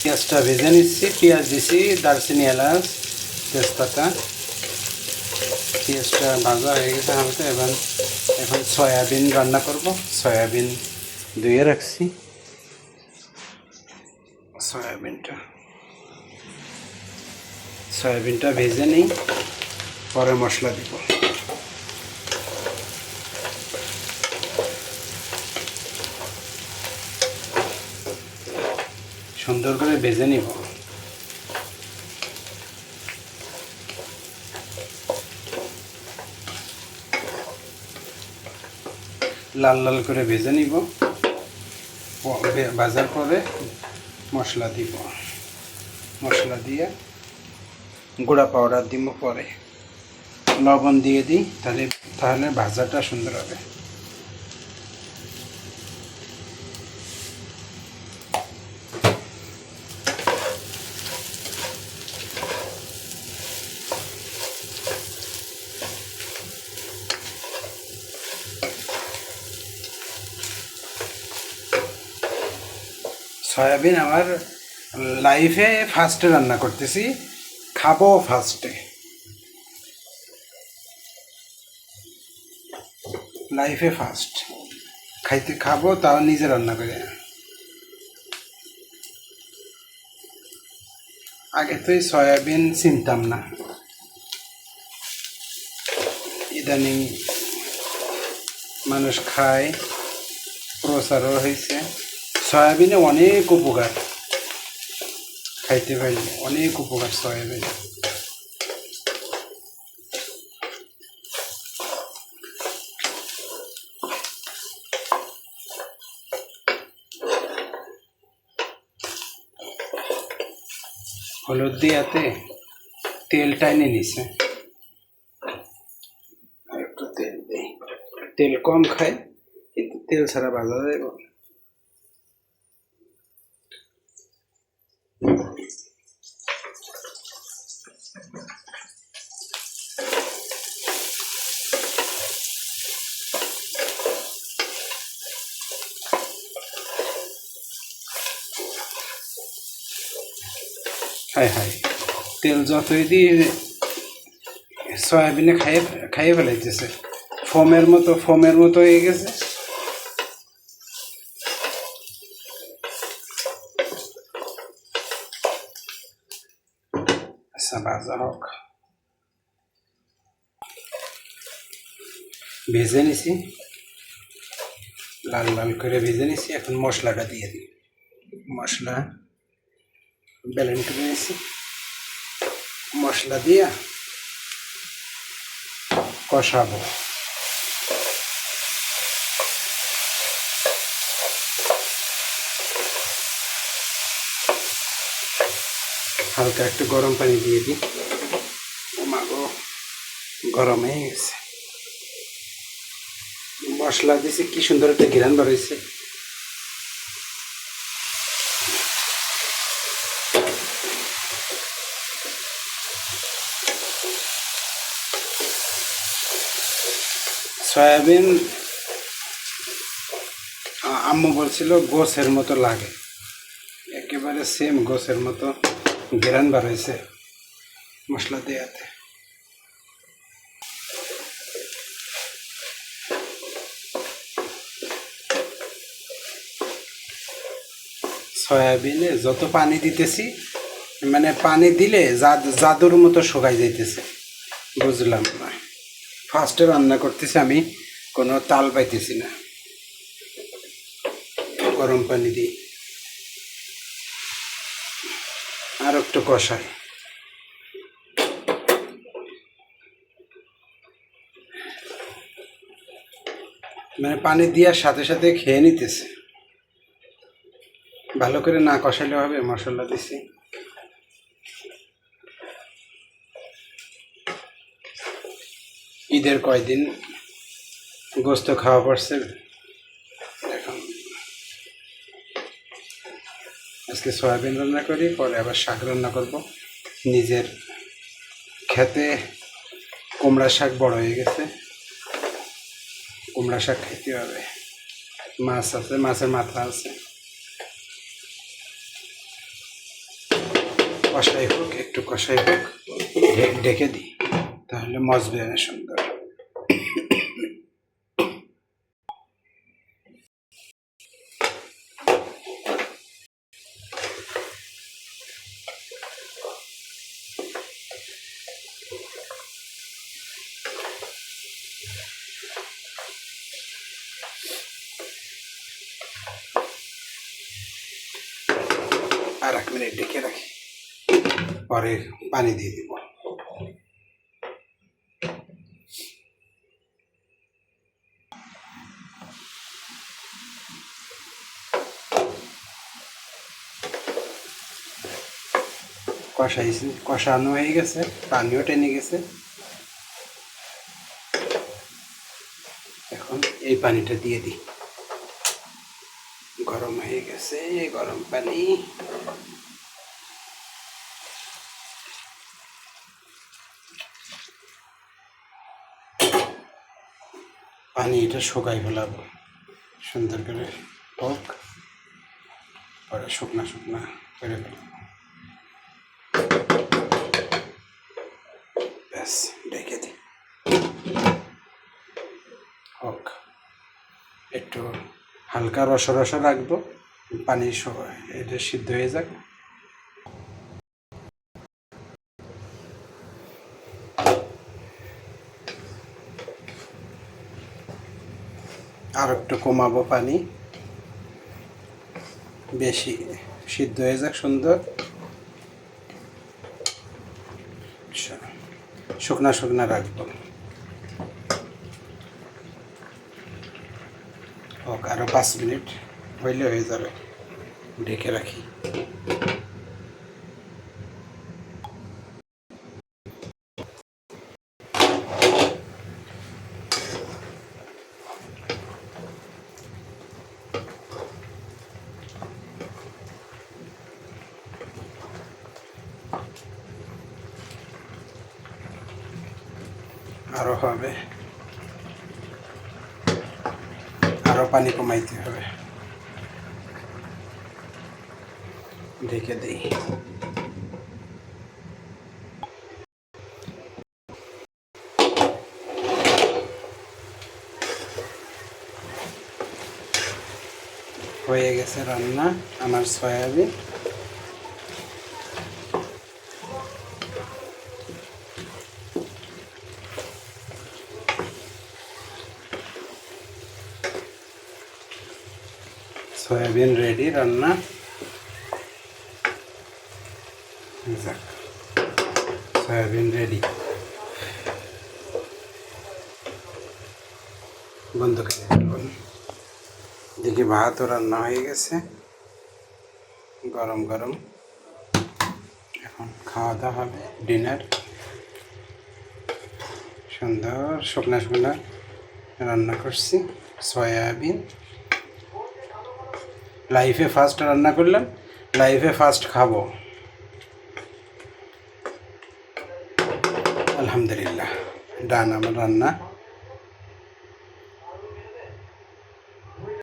পেঁয়াজটা ভেজে নিচ্ছি। পেঁয়াজ দিছি, দারচিনি, এলাচ, তেজপাতা। পেঁয়াজটা ভাজা হয়ে গেছে হালকা। এখন সয়াবিন রান্না করব। সয়াবিন ধুয়ে রাখছি। সয়াবিনটা ভেজে নিই, পরে মশলা দিব। সুন্দর করে ভেজে নিব। লাল লাল করে ভেজে নিব। ভাজার পরে মশলা দিব। মশলা দিয়ে গুঁড়া পাউডার দিব, পরে লবণ দিয়ে দিই, তাহলে ভাজাটা সুন্দর হবে। সয়াবিন আমার লাইফে ফার্স্টে রান্না করতেছি, খাবো ফার্স্টে। লাইফে ফার্স্ট খাবো, তাও নিজে রান্না করে। আগে তো এই সয়াবিন চিনতাম না, ইদানিং মানুষ খায়, প্রচারও হয়েছে। সয়াবিনে অনেক উপকার, খাইতে পারলে অনেক উপকার সয়াবিন। হলুদ দিয়াতে তেল টাইনে নিছে, আর একটু তেল দিই। তেল কম খায়, কিন্তু তেল ছাড়া ভাজা যাবে। হাই হাই, তেল যতই দিয়ে সয়াবিনে খাইয়ে ফেলাইতেছে, ফোমের মতো হয়ে গেছে। আচ্ছা, ভাজা হোক। ভেজে নিছি, লাল লাল করে ভেজে নিছি। এখন মশলাটা দিয়ে দিই। মশলা ব্লেন্ড করে নিছি। মশলা দিয়া কষাবো। হালকা একটু গরম পানি দিয়ে দিই। মাগো, গরম হয়ে গেছে। মশলা দিয়েছি, কি সুন্দর একটা ঘ্রাণ বার হয়েছে। সয়াবিন আম্মু বলছিল গোছের মতো লাগে, একেবারে সেম গোছের মতো ঘ্রাণ বার হয়েছে মশলা দেওয়াতে। সয়াবিনে যত পানি দিতেছি, মানে পানি দিলে জাদুর মতো শুকাই যাইতেছে। বুঝলাম না, ফার্স্টে রান্না করতেছি আমি, কোনো তাল পাইতেছি না। গরম পানি দিই, আর একটু কষাই। মানে পানি দেওয়ার সাথে সাথে খেয়ে নিতেছে। ভালো করে না কষাইলে হবে। মশলা দিছি, ঈদের কয়দিন গোস্ত খাওয়া পড়ছে। এখন আজকে সয়াবিন রান্না করি, পরে আবার শাক রান্না করব। নিজের খেতে কুমড়া শাক বড় হয়ে গেছে, কুমড়া শাক খেতে হবে। মাছ আছে, মাছের মাথা আছে। কষাই হোক, একটু কষাই হোক, ঢেকে দিই, তাহলে মজবে না সুন্দর। আর 1 মিনিট ঢেকে রাখি, পরে পানি দিয়ে দিব। কষানো হয়ে গেছে, পানিও টেনে গেছে। এখন এই পানিটা দিয়ে দিই, গরম হয়ে গেছে, গরম পানি। পানি এটা শুকাই ফেলাবো সুন্দর করে, হোক, পরে শুকনা শুকনা করে ফেলাবো। ব্যাস, ঢেকে দিই, হোক। একটু হালকা রসা রসা রাখবো, পানি এটা সিদ্ধ হয়ে যাক। আর একটু কমাবো পানি, বেশি সিদ্ধ হয়ে যাক সুন্দর, শুকনা শুকনা রাখবো। হোক, আরও 5 মিনিট হইলে হয়ে যাবে, ঢেকে রাখি। আরও হবে, আরও পানি কমাইতে হবে, ঢেকে দিই। হয়ে গেছে রান্না আমার সয়াবিন। সয়াবিন রেডি রান্না। যাক, সয়াবিন রেডি, বন্ধ করে ফেলুন। দেখি ভাতও রান্না হয়ে গেছে, গরম গরম। এখন খাওয়া দাওয়া হবে, ডিনার। সুন্দর শুকনা শুকনা রান্না করছি সয়াবিন। লাইফে ফার্স্ট রান্না করলাম, লাইফে ফার্স্ট খাবো, আলহামদুলিল্লাহ। ডান আমার রান্না।